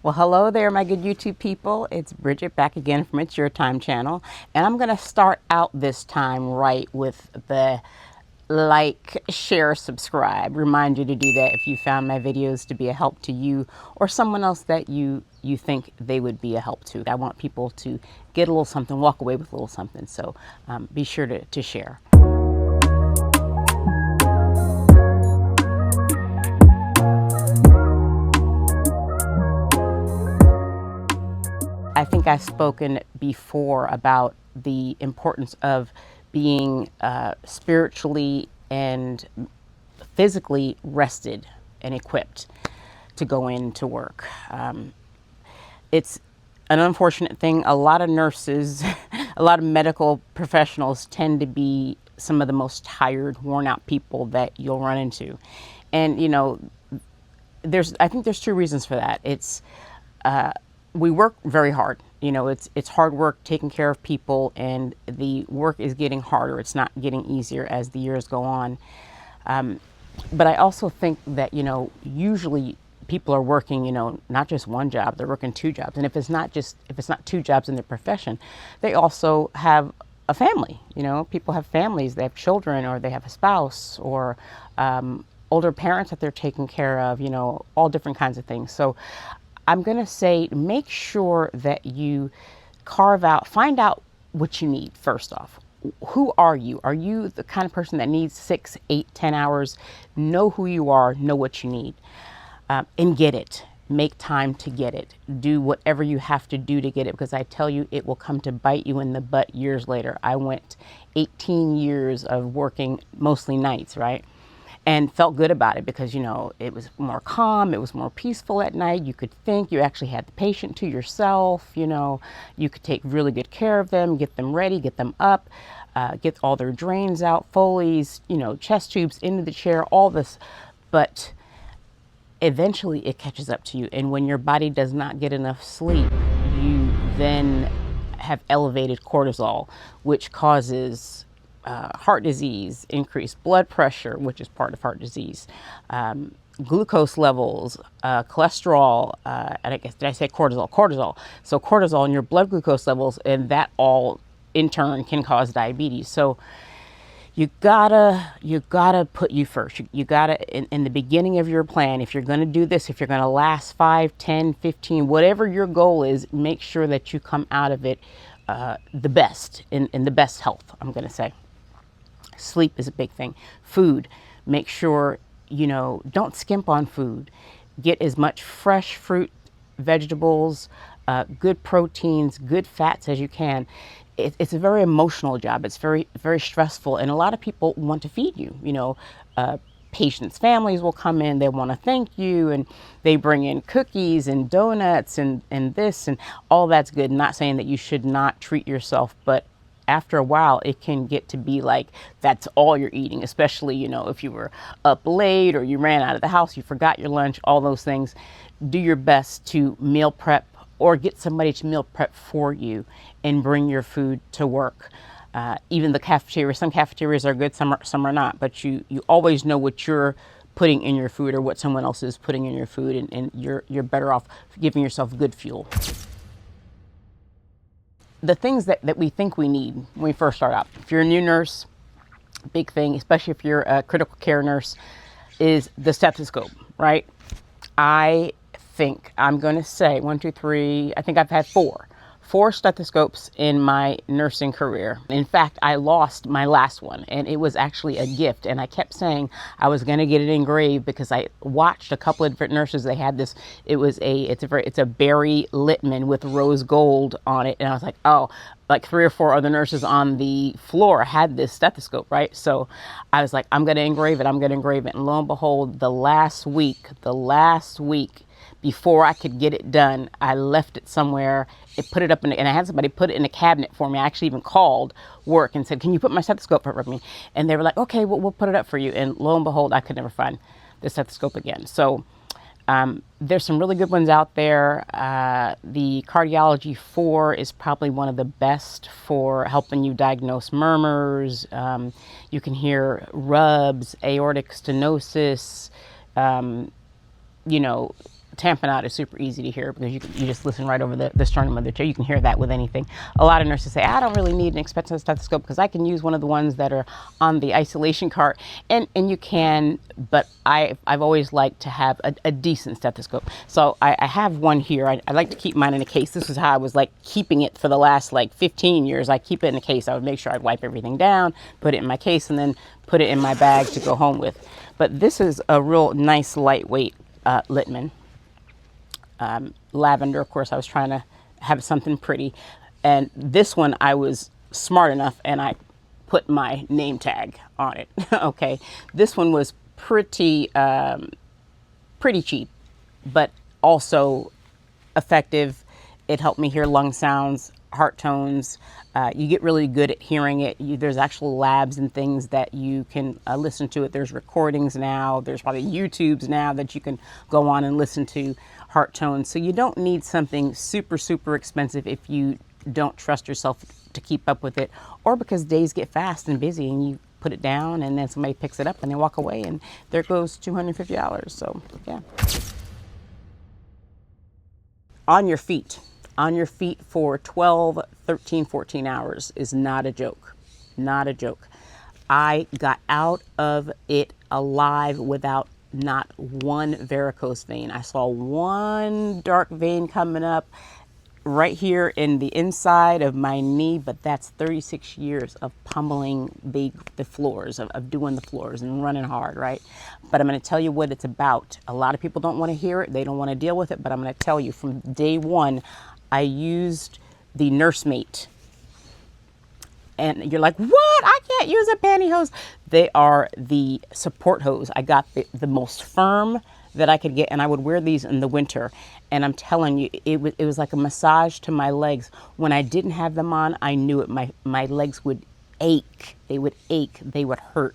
Well, hello there, my good YouTube people. It's Bridget back again from It's Your Time channel. And I'm going to start out this time right with the like, share, subscribe. Remind you to do that if you found my videos to be a help to you or someone else that you think they would be a help to. I want people to get a little something, walk away with a little something. So be sure to share. I think I've spoken before about the importance of being spiritually and physically rested and equipped to go into work. It's an unfortunate thing. A lot of nurses, a lot of medical professionals tend to be some of the most tired, worn out people that you'll run into. And, you know, I think there's two reasons for that. It's, we work very hard. You know, it's hard work taking care of people, and the work is getting harder. It's not getting easier as the years go on. But I also think that, you know, usually people are working, you know, not just one job, they're working two jobs. And if it's not two jobs in their profession, they also have a family. You know, people have families, they have children, or they have a spouse, or older parents that they're taking care of, you know, all different kinds of things. So I'm going to say, make sure that you find out what you need first off. Who are you? Are you the kind of person that needs 6, 8, 10 hours? Know who you are, know what you need, and get it. Make time to get it. Do whatever you have to do to get it, because I tell you, it will come to bite you in the butt years later. I went 18 years of working mostly nights, right? And felt good about it because, you know, it was more calm, it was more peaceful at night. You could think, you actually had the patient to yourself, you know, you could take really good care of them, get them ready, get them up, get all their drains out, Foley's, you know, chest tubes into the chair, all this. But eventually it catches up to you. And when your body does not get enough sleep, you then have elevated cortisol, which causes heart disease, increased blood pressure, which is part of heart disease, glucose levels, cholesterol, and I guess, did I say cortisol? Cortisol. So cortisol in your blood glucose levels, and that all in turn can cause diabetes. So you gotta put you first. You gotta, in the beginning of your plan, if you're gonna do this, if you're gonna last 5, 10, 15, whatever your goal is, make sure that you come out of it the best, in the best health, I'm gonna say. Sleep is a big thing. Food, make sure, you know, don't skimp on food. Get as much fresh fruit, vegetables, good proteins, good fats as you can. It's a very emotional job. It's very, very stressful. And a lot of people want to feed you, you know, patients' families will come in, they want to thank you, and they bring in cookies and donuts and this, and all that's good. Not saying that you should not treat yourself, but after a while, it can get to be like that's all you're eating, especially, you know, if you were up late or you ran out of the house, you forgot your lunch, all those things. Do your best to meal prep or get somebody to meal prep for you and bring your food to work. Even the cafeteria, some cafeterias are good, some are not, but you always know what you're putting in your food or what someone else is putting in your food, and you're better off giving yourself good fuel. The things that we think we need when we first start out. If you're a new nurse, big thing, especially if you're a critical care nurse, is the stethoscope, right? I think I'm going to say 1, 2, 3, I think I've had 4 stethoscopes in my nursing career. In fact, I lost my last one, and it was actually a gift. And I kept saying I was going to get it engraved because I watched a couple of different nurses. They had this. It's a Barry Littman with rose gold on it, and I was like, oh, like 3 or 4 other nurses on the floor had this stethoscope, right? So I was like, I'm going to engrave it. And lo and behold, the last week before I could get it done, I left it somewhere. Put it up and I had somebody put it in a cabinet for me. I actually even called work and said, can you put my stethoscope up for me? And they were like, okay, we'll put it up for you. And lo and behold, I could never find the stethoscope again. So there's some really good ones out there. The Cardiology 4 is probably one of the best for helping you diagnose murmurs. You can hear rubs, aortic stenosis, you know, tamponade is super easy to hear because you just listen right over the sternum of the chair. You can hear that with anything. A lot of nurses say, I don't really need an expensive stethoscope because I can use one of the ones that are on the isolation cart. And you can, but I've always liked to have a decent stethoscope. So I have one here. I like to keep mine in a case. This is how I was like keeping it for the last like 15 years. I keep it in a case. I would make sure I'd wipe everything down, put it in my case, and then put it in my bag to go home with. But this is a real nice lightweight Littmann. Lavender, of course, I was trying to have something pretty. And this one, I was smart enough and I put my name tag on it. Okay. This one was pretty cheap, but also effective. It helped me hear lung sounds, heart tones. You get really good at hearing it. There's actual labs and things that you can listen to it. There's recordings now. There's probably YouTubes now that you can go on and listen to heart tones. So you don't need something super, super expensive if you don't trust yourself to keep up with it, or because days get fast and busy and you put it down and then somebody picks it up and they walk away and there goes $250. So yeah. On your feet for 12, 13, 14 hours is not a joke. Not a joke. I got out of it alive without not one varicose vein. I saw one dark vein coming up right here in the inside of my knee, but that's 36 years of pummeling the floors, of doing the floors and running hard, right? But I'm going to tell you what it's about. A lot of people don't want to hear it. They don't want to deal with it, but I'm going to tell you from day one, I used the Nursemaid. And you're like, what? I can't use a pantyhose. They are the support hose. I got the most firm that I could get, and I would wear these in the winter. And I'm telling you, it was like a massage to my legs. When I didn't have them on, I knew it. My legs would ache. They would ache. They would hurt.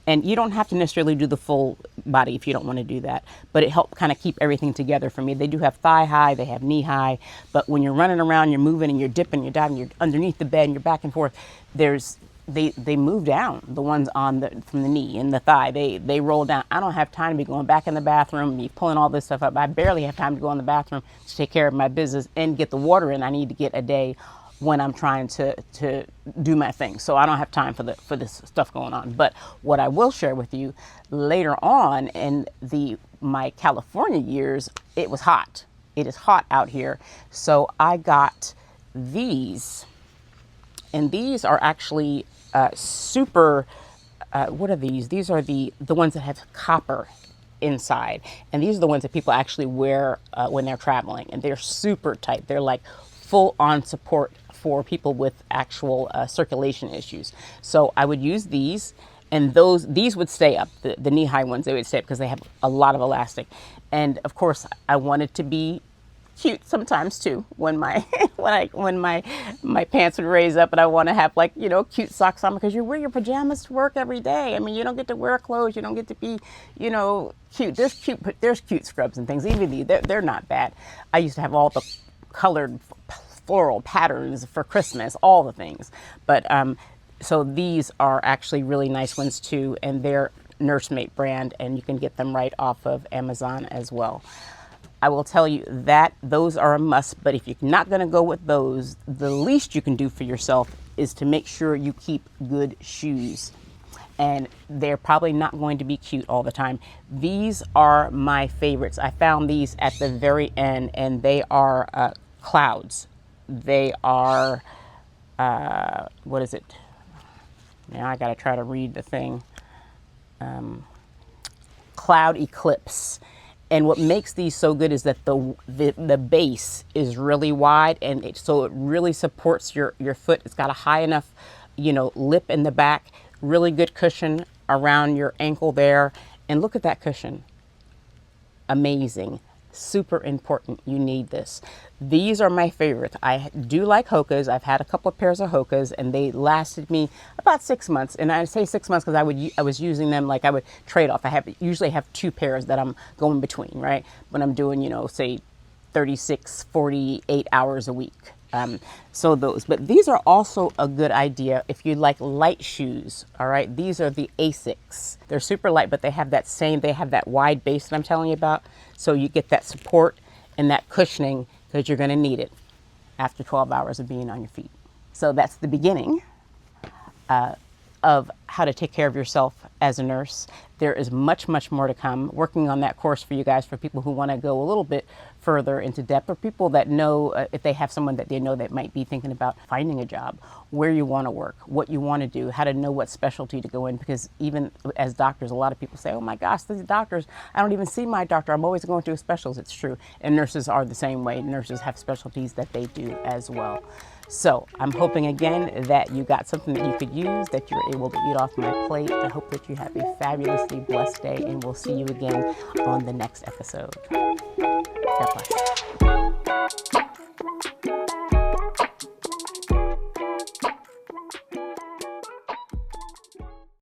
And you don't have to necessarily do the full body if you don't want to do that. But it helped kind of keep everything together for me. They do have thigh high, they have knee high. But when you're running around, you're moving and you're dipping, you're diving, you're underneath the bed and you're back and forth, they move down, the ones from the knee and the thigh. They roll down. I don't have time to be going back in the bathroom, be pulling all this stuff up. I barely have time to go in the bathroom to take care of my business and get the water in I need to get a day when I'm trying to do my thing. So I don't have time for this stuff going on. But what I will share with you later on in my California years, it was hot. It is hot out here. So I got these, and these are actually super, what are these? These are the ones that have copper inside. And these are the ones that people actually wear when they're traveling. And they're super tight. They're like full on support for people with actual circulation issues. So I would use these, and these would stay up. The knee-high ones, they would stay up because they have a lot of elastic. And of course, I wanted to be cute sometimes too. When my my pants would raise up, and I want to have cute socks on, because you wear your pajamas to work every day. I mean, you don't get to wear clothes. You don't get to be cute. There's cute scrubs and things. Even they're not bad. I used to have all the colored floral patterns for Christmas, all the things. But so these are actually really nice ones too, and they're Nursemaid brand, and you can get them right off of Amazon as well. I will tell you that those are a must, but if you're not going to go with those, the least you can do for yourself is to make sure you keep good shoes. And they're probably not going to be cute all the time. These are my favorites. I found these at the very end, and they are Clouds. They are, what is it? Now I got to try to read the thing. Cloud Eclipse. And what makes these so good is that the base is really wide, and so it really supports your foot. It's got a high enough, lip in the back, really good cushion around your ankle there. And look at that cushion. Amazing. Super important. You need this. These are my favorites. I do like Hoka's. I've had a couple of pairs of Hoka's, and they lasted me about 6 months. And I say 6 months because I was using them like I would trade off. I usually have 2 pairs that I'm going between, right? When I'm doing, say 36, 48 hours a week. So those, but these are also a good idea if you like light shoes. All right, these are the Asics. They're super light, but they have that wide base that I'm telling you about. So you get that support and that cushioning because you're going to need it after 12 hours of being on your feet. So that's the beginning of how to take care of yourself as a nurse. There is much, much more to come. Working on that course for you guys, for people who want to go a little bit further into depth, or people that know, if they have someone that they know that might be thinking about finding a job, where you want to work, what you want to do, how to know what specialty to go in. Because even as doctors, a lot of people say, oh my gosh, these doctors, I don't even see my doctor. I'm always going to a specialist. It's true. And nurses are the same way. Nurses have specialties that they do as well. So I'm hoping again that you got something that you could use, that you're able to eat off my plate. I hope that you have a fabulously blessed day, and we'll see you again on the next episode. God bless.